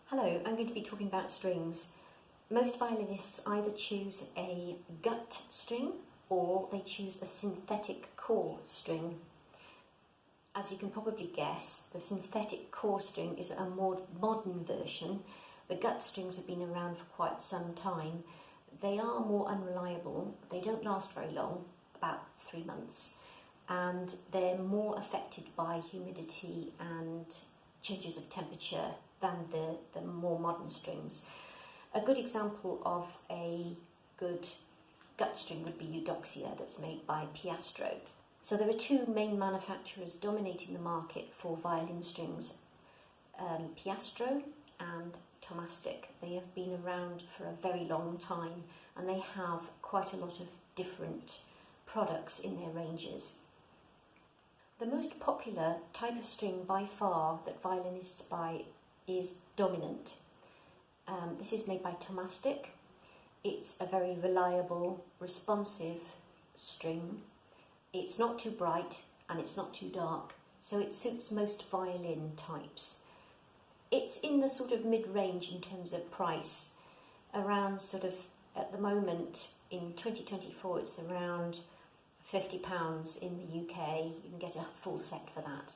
Hello, I'm going to be talking about strings. Most violinists either choose a gut string or they choose a synthetic core string. As you can probably guess, the synthetic core string is a more modern version. The gut strings have been around for quite some time. They are more unreliable, they don't last very long, about 3 months, and they're more affected by humidity and changes of temperature than the more modern strings. A good example of a good gut string would be Eudoxia, that's made by Piastro. So there are two main manufacturers dominating the market for violin strings, Piastro and Tomastic. They have been around for a very long time and they have quite a lot of different products in their ranges. The most popular type of string by far that violinists buy is dominant. This is made by Tomastic. It's a very reliable, responsive string. It's not too bright and it's not too dark, so it suits most violin types. It's in the sort of mid-range in terms of price, around sort of, at the moment in 2024 it's around £50 in the UK. You can get a full set for that.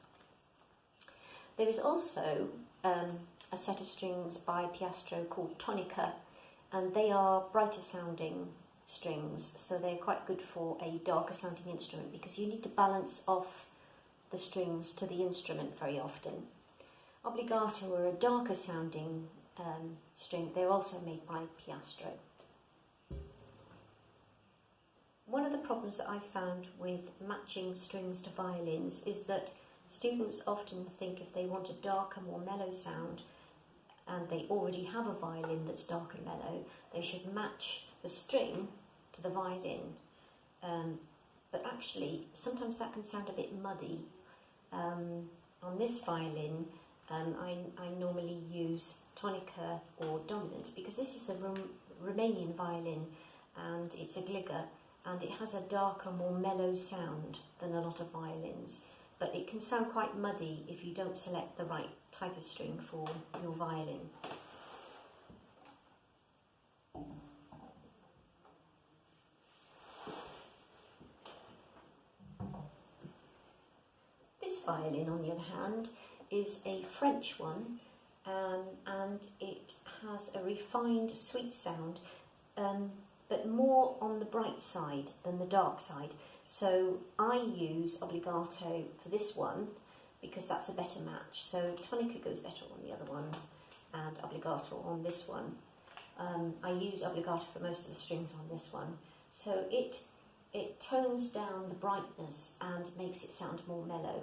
There is also a set of strings by Piastro called Tonica, and they are brighter sounding strings, so they're quite good for a darker sounding instrument because you need to balance off the strings to the instrument very often. Obbligato are a darker sounding string. They're also made by Piastro. One of the problems that I've found with matching strings to violins is that students often think if they want a darker, more mellow sound and they already have a violin that's dark and mellow, they should match the string to the violin. But actually, sometimes that can sound a bit muddy. On this violin, I normally use Tonica or Dominant because this is a Romanian violin and it's a Gliga and it has a darker, more mellow sound than a lot of violins. But it can sound quite muddy if you don't select the right type of string for your violin. This violin, on the other hand, is a French one, and it has a refined, sweet sound, but more on the bright side than the dark side. So I use Obbligato for this one because that's a better match. So Tonica goes better on the other one and Obbligato on this one. I use Obbligato for most of the strings on this one. So it tones down the brightness and makes it sound more mellow.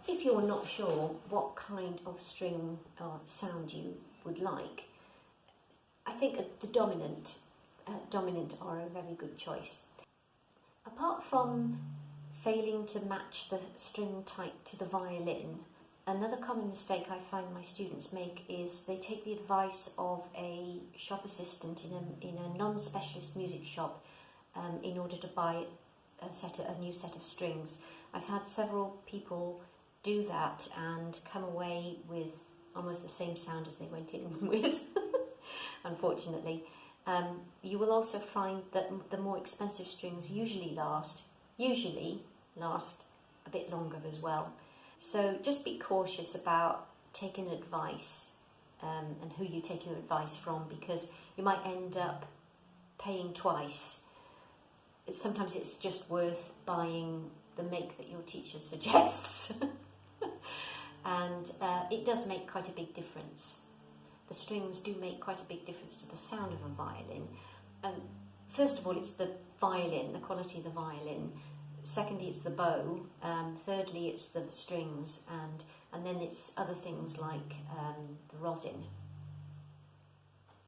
If you're not sure what kind of string or sound you would like, I think the dominant are a very good choice. Apart from failing to match the string type to the violin, another common mistake I find my students make is they take the advice of a shop assistant in a non-specialist music shop in order to buy a new set of strings. I've had several people do that and come away with almost the same sound as they went in with. Unfortunately. You will also find that the more expensive strings usually last a bit longer as well. So just be cautious about taking advice and who you take your advice from, because you might end up paying twice. Sometimes it's just worth buying the make that your teacher suggests. And it does make quite a big difference. The strings do make quite a big difference to the sound of a violin. First of all, it's the violin, the quality of the violin. Secondly, it's the bow. Thirdly, it's the strings. And then it's other things like the rosin.